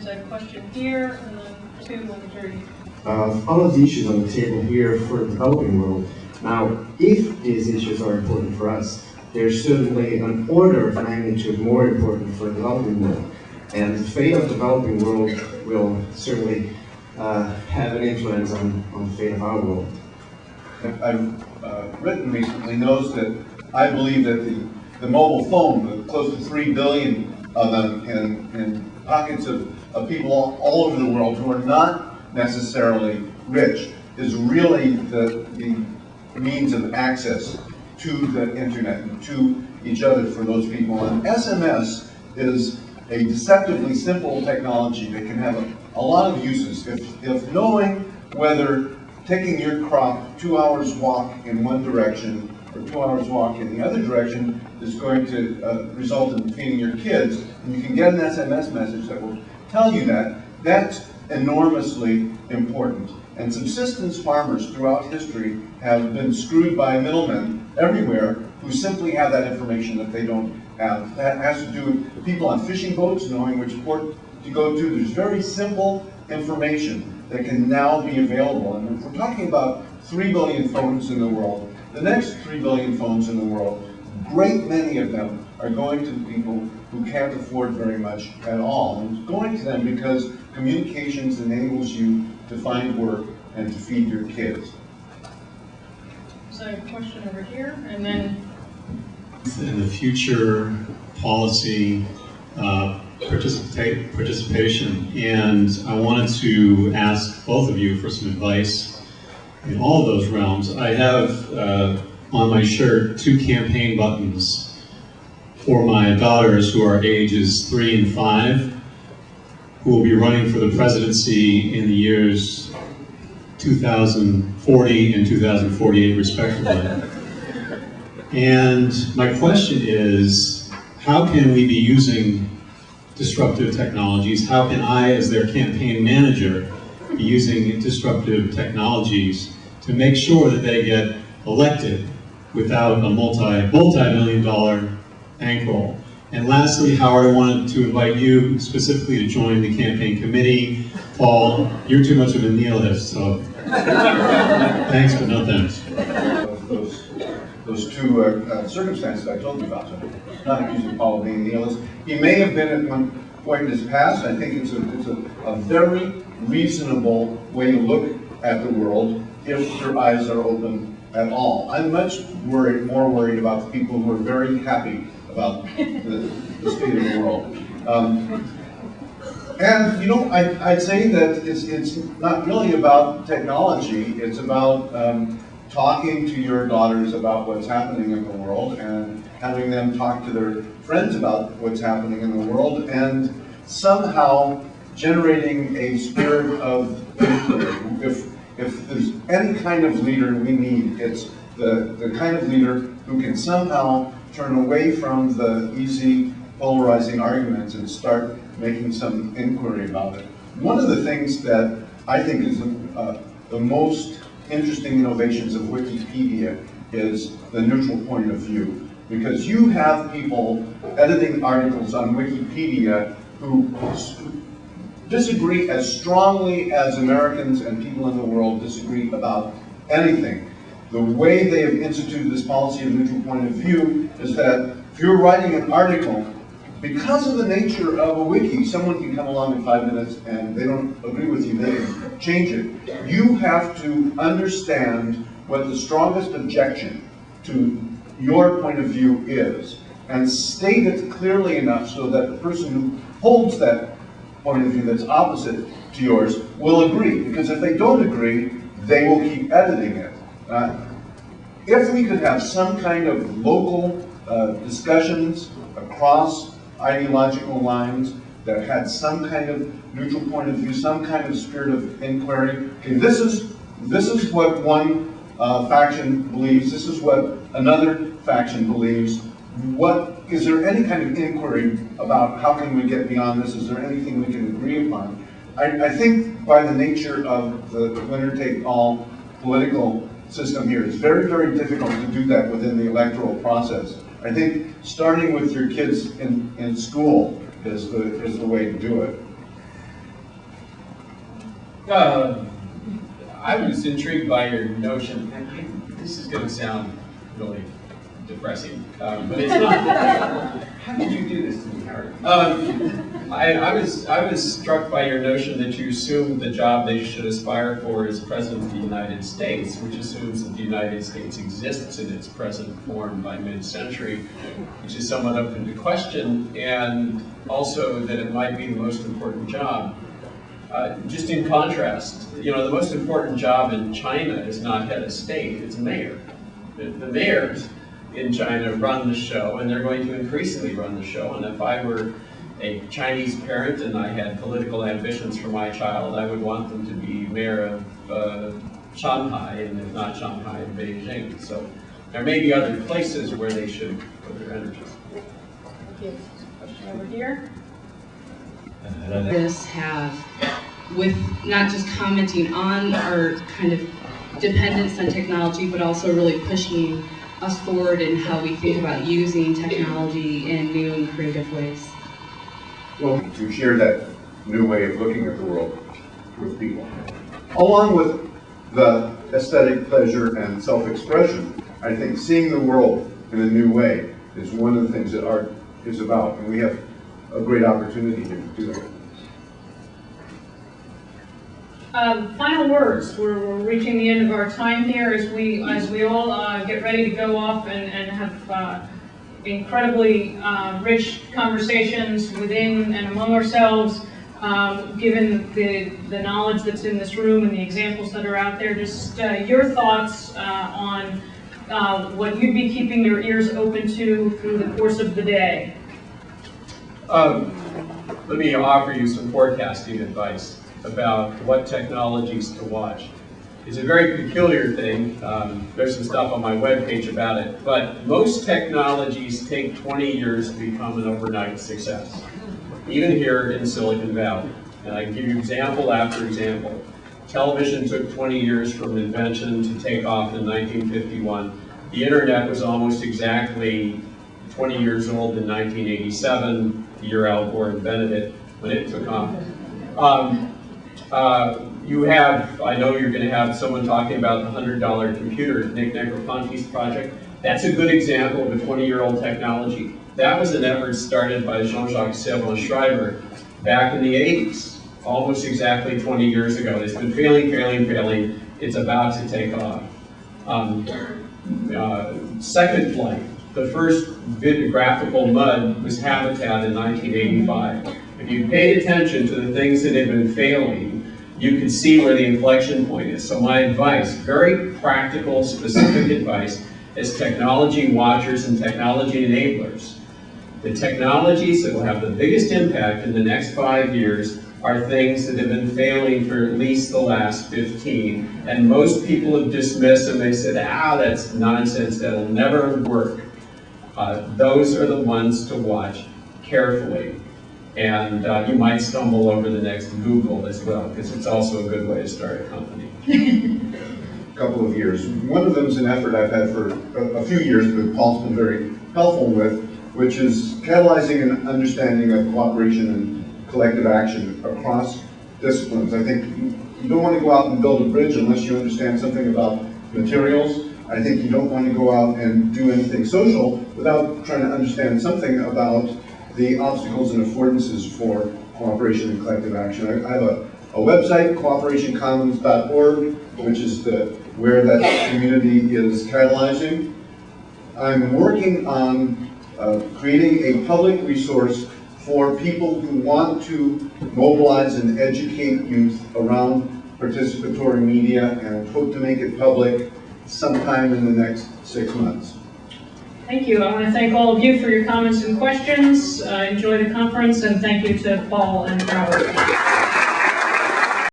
there's a question here, and then two over here. All of the issues on the table here for the developing world. Now, if these issues are important for us, they're certainly an order of magnitude more important for the developing world. And the fate of the developing world will certainly have an influence on the fate of our world. I've written recently knows that I believe that the mobile phone, with close to 3 billion of them in pockets of people all over the world who are not necessarily rich, is really the means of access to the internet and to each other for those people. And SMS is a deceptively simple technology that can have a lot of uses. If knowing whether taking your crop 2 hours walk in one direction or 2 hours walk in the other direction is going to result in feeding your kids, and you can get an SMS message that will tell you that, that's enormously important. And subsistence farmers throughout history have been screwed by middlemen everywhere who simply have that information that they don't have. That has to do with people on fishing boats knowing which port to go to. There's very simple information that can now be available. And if we're talking about 3 billion phones in the world, the next 3 billion phones in the world, great many of them are going to the people who can't afford very much at all. And it's going to them because communications enables you to find work and to feed your kids. So a question over here, and then in the future policy participation, and I wanted to ask both of you for some advice in all of those realms. I have on my shirt 2 campaign buttons for my daughters who are ages 3 and 5, who will be running for the presidency in the years 2040 and 2048 respectively. And my question is, how can we be using disruptive technologies? How can I, as their campaign manager, be using disruptive technologies to make sure that they get elected without a multi-million-dollar bankroll? And lastly, Howard, I wanted to invite you specifically to join the campaign committee. Paul, you're too much of a nihilist, so thanks, but no thanks. Those 2 circumstances I told you about, so not accusing Paul of being a nihilist. He may have been at one point in his past. I think it's a very reasonable way to look at the world if your eyes are open at all. I'm much more worried about the people who are very happy about the state of the world. And you know, I'd say that it's not really about technology. It's about talking to your daughters about what's happening in the world and having them talk to their friends about what's happening in the world, and somehow generating a spirit of inquiry. If there's any kind of leader we need, it's the kind of leader who can somehow turn away from the easy polarizing arguments and start making some inquiry about it. One of the things that I think is the most interesting innovations of Wikipedia is the neutral point of view. Because you have people editing articles on Wikipedia who disagree as strongly as Americans and people in the world disagree about anything. The way they have instituted this policy of neutral point of view is that if you're writing an article, because of the nature of a wiki, someone can come along in 5 minutes and they don't agree with you, they can change it. You have to understand what the strongest objection to your point of view is and state it clearly enough so that the person who holds that point of view that's opposite to yours will agree. Because if they don't agree, they will keep editing it. If we could have some kind of local discussions across ideological lines that had some kind of neutral point of view, some kind of spirit of inquiry. Okay, this is what one faction believes. This is what another faction believes. What is there any kind of inquiry about how can we get beyond this? Is there anything we can agree upon? I think by the nature of the winner-take-all political system here, it's very, very difficult to do that within the electoral process. I think starting with your kids in school is the way to do it. I was intrigued by your notion, and this is going to sound really depressing, but it's not. How did you do this to me, Howard? I was struck by your notion that you assumed the job they should aspire for is President of the United States, which assumes that the United States exists in its present form by mid-century, which is somewhat open to question, and also that it might be the most important job. Just in contrast, the most important job in China is not head of state, it's mayor. The mayors in China run the show, and they're going to increasingly run the show. And if I were a Chinese parent and I had political ambitions for my child, I would want them to be mayor of Shanghai, and if not Shanghai, Beijing. So there may be other places where they should put their energies. Thank you. Question over here. This have with not just commenting on our kind of dependence on technology, but also really pushing us forward in how we think about using technology in new and creative ways. Well, to share that new way of looking at the world with people. Along with the aesthetic pleasure and self-expression, I think seeing the world in a new way is one of the things that art is about, and we have a great opportunity here to do that. Final words. We're reaching the end of our time here as we all get ready to go off and have incredibly rich conversations within and among ourselves. Given the knowledge that's in this room and the examples that are out there, just your thoughts on what you'd be keeping your ears open to through the course of the day. Let me offer you some forecasting advice about what technologies to watch. It's a very peculiar thing. There's some stuff on my webpage about it, but most technologies take 20 years to become an overnight success, even here in Silicon Valley. And I can give you example after example. Television took 20 years from invention to take off in 1951. The internet was almost exactly 20 years old in 1987, the year Al Gore invented it, when it took off. I know you're going to have someone talking about the $100 computer, Nick Negroponte's project. That's a good example of a 20-year-old technology. That was an effort started by Jean-Jacques Saffo back in the 80s, almost exactly 20 years ago. It's been failing. It's about to take off. Second Flight, the first graphical MUD was Habitat in 1985. If you paid attention to the things that had been failing, you could see where the inflection point is. So my advice, very practical, specific advice, as technology watchers and technology enablers. The technologies that will have the biggest impact in the next 5 years are things that have been failing for at least the last 15. And most people have dismissed them. They said, that's nonsense, that'll never work. Those are the ones to watch carefully. And you might stumble over the next Google as well, because it's also a good way to start a company. Couple of years. One of them is an effort I've had for a few years that Paul's been very helpful with, which is catalyzing an understanding of cooperation and collective action across disciplines. I think you don't want to go out and build a bridge unless you understand something about materials. I think you don't want to go out and do anything social without trying to understand something about the obstacles and affordances for cooperation and collective action. I have a website, cooperationcommons.org, which is where that community is catalyzing. I'm working on creating a public resource for people who want to mobilize and educate youth around participatory media, and hope to make it public sometime in the next 6 months. Thank you. I want to thank all of you for your comments and questions. Enjoy the conference, and thank you to Paul and Howard.